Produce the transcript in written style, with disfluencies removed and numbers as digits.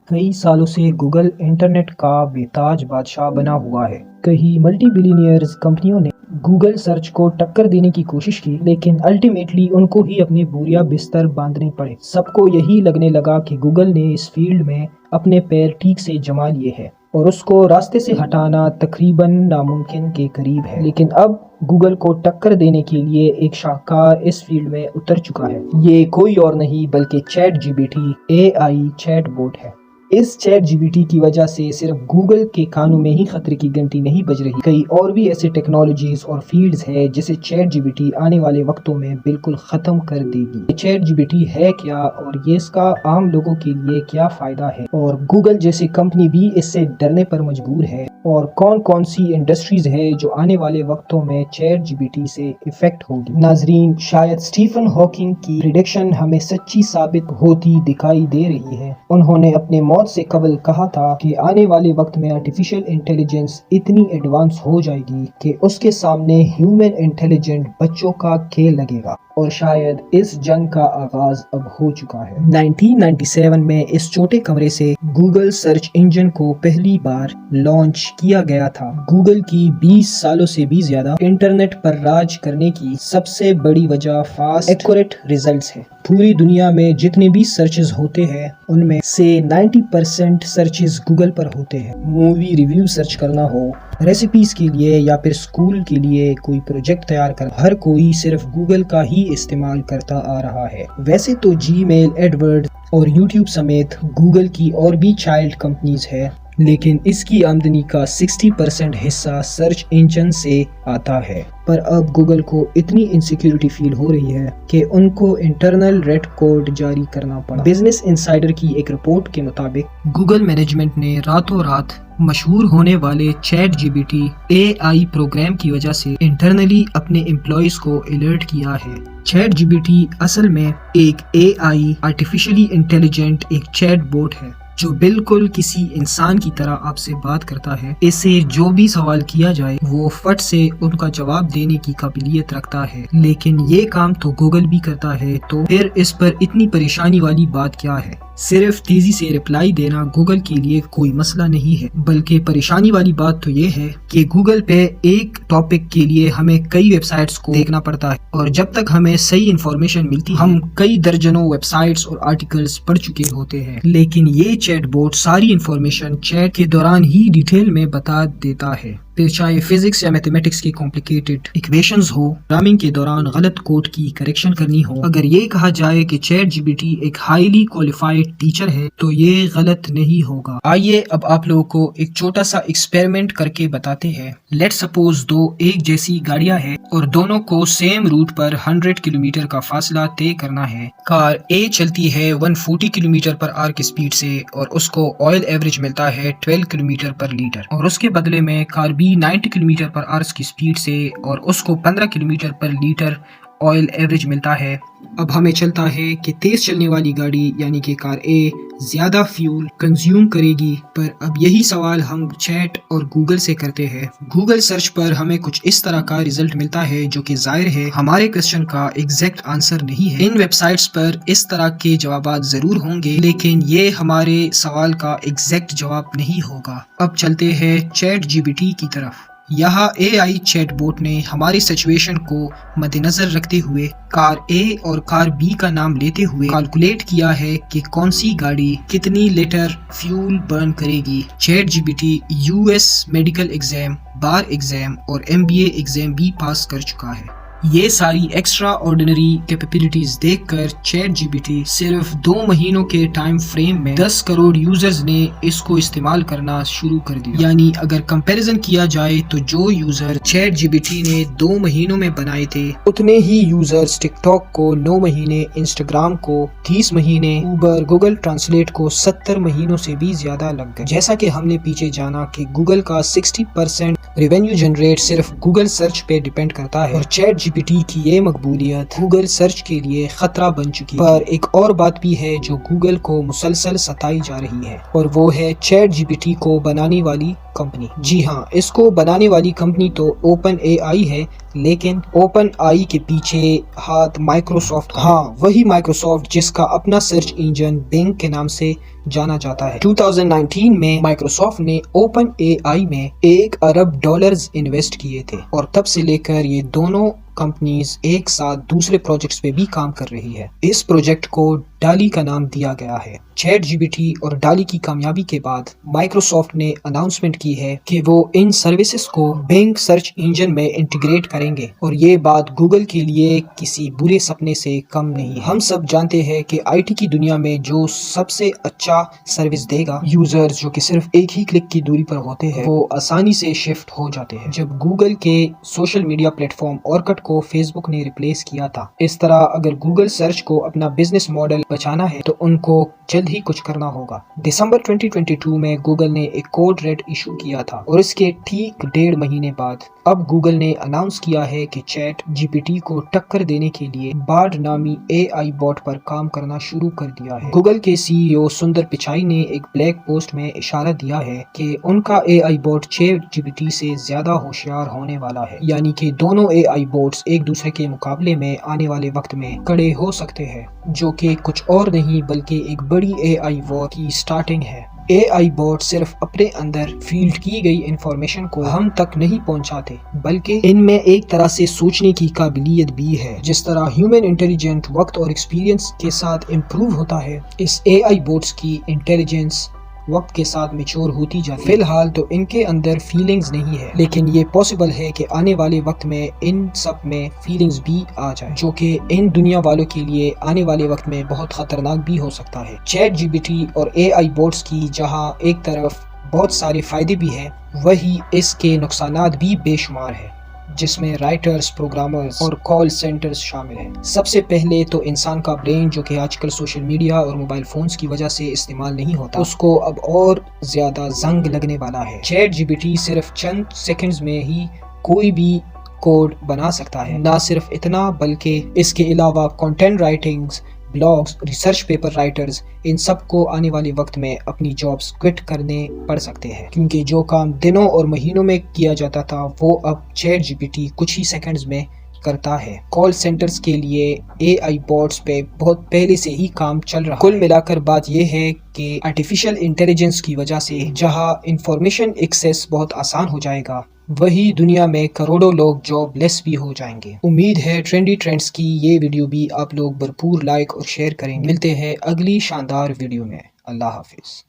کئی سالوں سے گوگل انٹرنیٹ کا بےتاج بادشاہ بنا ہوا ہے۔ کئی ملٹی بلینئرز کمپنیوں نے گوگل سرچ کو ٹکر دینے کی کوشش کی، لیکن الٹیمیٹلی ان کو ہی اپنے بوریا بستر باندھنے پڑے۔ سب کو یہی لگنے لگا کہ گوگل نے اس فیلڈ میں اپنے پیر ٹھیک سے جما لیے ہیں اور اس کو راستے سے ہٹانا تقریباً ناممکن کے قریب ہے۔ لیکن اب گوگل کو ٹکر دینے کے لیے ایک شاہکار اس فیلڈ میں اتر چکا ہے۔ یہ کوئی اور نہیں بلکہ chat G P T AI chatbot ہے۔ اس چیٹ جی پی ٹی کی وجہ سے صرف گوگل کے کانوں میں ہی خطرے کی گھنٹی نہیں بج رہی، کئی اور بھی ایسے ٹیکنالوجیز اور فیلڈز ہیں جسے چیٹ جی پی ٹی آنے والے وقتوں میں بالکل ختم کر دے گی۔ یہ چیٹ جی پی ٹی ہے کیا اور یہ اس کا عام لوگوں کے لیے کیا فائدہ ہے، اور گوگل جیسی کمپنی بھی اس سے ڈرنے پر مجبور ہے، اور کون کون سی انڈسٹریز ہے جو آنے والے وقتوں میں چیٹ جی پی ٹی سے افیکٹ ہوگی۔ ناظرین، شاید اسٹیفن ہاکنگ کی پریڈکشن ہمیں سچی ثابت ہوتی دکھائی دے رہی ہے۔ انہوں نے اپنے موت سے قبل کہا تھا کہ آنے والے وقت میں آرٹیفیشل انٹیلیجنس اتنی ایڈوانس ہو جائے گی کہ اس کے سامنے ہیومن انٹیلیجنٹ بچوں کا کھیل لگے گا، اور شاید اس جنگ کا آغاز اب ہو چکا ہے۔ 1997 میں اس چھوٹے کمرے سے گوگل سرچ انجن کو پہلی بار لانچ کیا گیا تھا۔ گوگل کی 20 سالوں سے بھی زیادہ انٹرنیٹ پر راج کرنے کی سب سے بڑی وجہ فاسٹ ایکوریٹ ریزلٹس ہے۔ پوری دنیا میں جتنے بھی سرچز ہوتے ہیں ان میں سے 90% سرچز گوگل پر ہوتے ہیں۔ مووی ریویو سرچ کرنا ہو، ریسیپیز کے لیے یا پھر اسکول کے لیے کوئی پروجیکٹ تیار کرنا، ہر کوئی صرف گوگل کا ہی استعمال کرتا آ رہا ہے۔ ویسے تو جی میل، ایڈورڈ اور یوٹیوب سمیت گوگل کی اور بھی چائلڈ کمپنیز ہے، لیکن اس کی آمدنی کا 60% حصہ سرچ انجن سے آتا ہے۔ پر اب گوگل کو اتنی انسیکیورٹی فیل ہو رہی ہے کہ ان کو انٹرنل ریڈ کوڈ جاری کرنا پڑا۔ بزنس انسائیڈر کی ایک رپورٹ کے مطابق گوگل مینجمنٹ نے راتوں رات مشہور ہونے والے chat G P T AI program کی وجہ سے انٹرنلی اپنے امپلائیز کو الرٹ کیا ہے۔ چیٹ جی پی ٹی اصل میں ایک AI آرٹیفیشلی انٹیلیجنٹ ایک چیٹ بوٹ ہے جو بالکل کسی انسان کی طرح آپ سے بات کرتا ہے۔ اسے جو بھی سوال کیا جائے وہ فٹ سے ان کا جواب دینے کی قابلیت رکھتا ہے۔ لیکن یہ کام تو گوگل بھی کرتا ہے، تو پھر اس پر اتنی پریشانی والی بات کیا ہے؟ صرف تیزی سے رپلائی دینا گوگل کے لیے کوئی مسئلہ نہیں ہے، بلکہ پریشانی والی بات تو یہ ہے کہ گوگل پہ ایک ٹاپک کے لیے ہمیں کئی ویب سائٹس کو دیکھنا پڑتا ہے، اور جب تک ہمیں صحیح انفارمیشن ملتی ہے ہم کئی درجنوں ویب سائٹس اور آرٹیکلز پڑھ چکے ہوتے ہیں۔ لیکن یہ چیٹ بوٹ ساری انفارمیشن چیٹ کے دوران ہی ڈیٹیل میں بتا دیتا ہے، پھر چاہے فزکس یا میتھمیٹکس کی کمپلیکیٹڈ ایکویشنز ہو، پروگرامنگ کے دوران غلط کوڈ کی کریکشن کرنی ہو۔ اگر یہ کہا جائے کہ چیٹ جی پی ٹی ایک ہائیلی کوالیفائڈ ٹیچر ہے تو یہ غلط نہیں ہوگا۔ آئیے اب آپ لوگوں کو ایک چھوٹا سا ایکسپیریمنٹ کر کے بتاتے ہیں۔ لیٹ سپوز دو ایک جیسی گاڑیاں ہیں اور دونوں کو سیم روٹ پر 100 کلومیٹر کا فاصلہ طے کرنا ہے۔ کار A چلتی ہے 140 کلومیٹر پر آور کی سپیڈ سے اور اس کو آئل ایوریج ملتا ہے 12 کلومیٹر پر لیٹر، اور اس کے بدلے میں کار B 90 کلومیٹر پر آور کی سپیڈ سے اور اس کو 15 کلومیٹر پر لیٹر آئل ایوریج ملتا ہے۔ اب ہمیں چلتا ہے کہ تیز چلنے والی گاڑی یعنی کہ کار A زیادہ فیول کنزیوم کرے گی، پر اب یہی سوال ہم چیٹ اور گوگل سے کرتے ہیں۔ گوگل سرچ پر ہمیں کچھ اس طرح کا ریزلٹ ملتا ہے جو کہ ظاہر ہے ہمارے کوسچن کا ایگزیکٹ آنسر نہیں ہے۔ ان ویب سائٹس پر اس طرح کے جوابات ضرور ہوں گے، لیکن یہ ہمارے سوال کا ایگزیکٹ جواب نہیں ہوگا۔ اب چلتے ہیں چیٹ جی پی ٹی کی طرف۔ یہاں AI چیٹ بوٹ نے ہماری سچویشن کو مد نظر رکھتے ہوئے کار A اور کار B کا نام لیتے ہوئے کیلکولیٹ کیا ہے کہ کون سی گاڑی کتنی لیٹر فیول برن کرے گی۔ Chat G P T US medical exam, bar exam اور MBA ایگزام بھی پاس کر چکا ہے۔ یہ ساری ایکسٹرا آرڈینری کیپیبلٹیز دیکھ کر چیٹ جی پی ٹی صرف 2 مہینوں کے ٹائم فریم میں 10 کروڑ یوزرز نے اس کو استعمال کرنا شروع کر دیا. یعنی اگر کمپیریزن کیا جائے تو جو user chat G P T نے 2 مہینوں میں بنائے تھے اتنے ہی یوزرز ٹک ٹاک کو 9 مہینے، انسٹاگرام کو 30 مہینے، اوبر، گوگل ٹرانسلیٹ کو 70 مہینوں سے بھی زیادہ لگ گئے. جیسا کہ ہم نے پیچھے جانا کہ گوگل کا 60% ریونیو جنریٹ صرف گوگل سرچ پہ ڈیپینڈ کرتا ہے، اور چیٹ جی پی ٹی کی یہ مقبولیت گوگل سرچ کے لیے خطرہ بن چکی ہے. پر ایک اور بات بھی ہے جو گوگل کو مسلسل ستائی جا رہی ہے، اور وہ ہے چیٹ جی پی ٹی کو بنانے والی کمپنی. جی ہاں، اس کو بنانے والی کمپنی تو اوپن اے آئی ہے، لیکن اوپن آئی کے پیچھے ہاتھ مائکروسافٹ. ہاں، وہی مائکروسافٹ جس کا اپنا سرچ انجن بنگ کے نام سے جانا جاتا ہے. 2019 میں مائکروسافٹ نے اوپن اے آئی میں $1 ارب انویسٹ کیے تھے، اور تب سے لے کر یہ دونوں کمپنیز ایک ساتھ دوسرے پروجیکٹس پہ بھی کام کر رہی ہے. اس پروجیکٹ کو ڈالی کا نام دیا گیا ہے. چیٹ جی پی ٹی اور ڈالی کی کامیابی کے بعد مائکروسافٹ نے اناؤنسمنٹ کی ہے کہ وہ ان سروسز کو بنگ سرچ انجن میں انٹیگریٹ کریں گے، اور یہ بات گوگل کے لیے کسی برے سپنے سے کم نہیں. ہم سب جانتے ہیں کہ آئی ٹی کی دنیا میں جو سب سے اچھا سروس دے گا، یوزرز جو کہ صرف ایک ہی کلک کی دوری پر ہوتے ہیں وہ آسانی سے شفٹ ہو جاتے ہیں. جب گوگل کے social media plate form Orkut کو فیس بک نے ریپلیس کیا تھا، اس طرح اگر گوگل سرچ کو اپنا بزنس ماڈل بچانا ہے تو ان کو جلد ہی کچھ کرنا ہوگا. دسمبر 2022 میں گوگل نے ایک کوڈ ریڈ ایشو کیا تھا، اور اس کے ٹھیک 1.5 مہینے بعد اب گوگل نے اناؤنس کیا ہے کہ چیٹ جی پی ٹی کو ٹکر دینے کے لیے بارڈ نامی اے آئی بوٹ پر کام کرنا شروع کر دیا ہے. گوگل کے سی ای او سندر پچائی نے ایک بلیک پوسٹ میں اشارہ دیا ہے کہ ان کا A I bot Chat G P T سے زیادہ ہوشیار ہونے والا ہے. یعنی کہ دونوں اے آئی بوٹس ایک دوسرے کے مقابلے میں آنے والے وقت میں کڑے ہو سکتے ہیں، جو کہ کچھ اور نہیں بلکہ ایک بڑی اے آئی وار کی سٹارٹنگ ہے. اے آئی بوٹ صرف اپنے اندر فیلڈ کی گئی انفارمیشن کو ہم تک نہیں پہنچاتے، بلکہ ان میں ایک طرح سے سوچنے کی قابلیت بھی ہے. جس طرح ہیومن انٹیلیجنٹ وقت اور ایکسپیرینس کے ساتھ امپروو ہوتا ہے، اس اے آئی بوٹس کی انٹیلیجنس وقت کے ساتھ میچور ہوتی جاتی ہے. فی الحال تو ان کے اندر فیلنگز نہیں ہے، لیکن یہ پاسبل ہے کہ آنے والے وقت میں ان سب میں فیلنگز بھی آ جائے، جو کہ ان دنیا والوں کے لیے آنے والے وقت میں بہت خطرناک بھی ہو سکتا ہے. چیٹ جی پی ٹی اور اے آئی بوٹس کی جہاں ایک طرف بہت سارے فائدے بھی ہیں، وہی اس کے نقصانات بھی بے شمار ہیں، جس میں رائٹرز، پروگرامرز اور کال سینٹرز شامل ہیں. سب سے پہلے تو انسان کا برین، جو کہ آج کل سوشل میڈیا اور موبائل فونز کی وجہ سے استعمال نہیں ہوتا، اس کو اب اور زیادہ زنگ لگنے والا ہے. چیٹ جی پی ٹی صرف چند سیکنڈز میں ہی کوئی بھی کوڈ بنا سکتا ہے. نہ صرف اتنا بلکہ اس کے علاوہ content writings, blogs, research paper writers, ان سب کو آنے والے وقت میں اپنی جابز کوئٹ کرنے پڑ سکتے ہیں، کیونکہ جو کام دنوں اور مہینوں میں کیا جاتا تھا وہ اب چیٹ جی پی ٹی کچھ ہی سیکنڈز میں کرتا ہے. کال سینٹرز کے لیے اے آئی بوٹس پہ بہت پہلے سے ہی کام چل رہا ہے. کل ملا کر بات یہ ہے کہ آرٹیفیشل انٹیلیجنس کی وجہ سے جہاں انفارمیشن ایکسیس بہت آسان ہو جائے گا، وہی دنیا میں کروڑوں لوگ جاب لیس بھی ہو جائیں گے. امید ہے ٹرینڈی ٹرینڈز کی یہ ویڈیو بھی آپ لوگ بھرپور لائک اور شیئر کریں گے. ملتے ہیں اگلی شاندار ویڈیو میں. اللہ حافظ.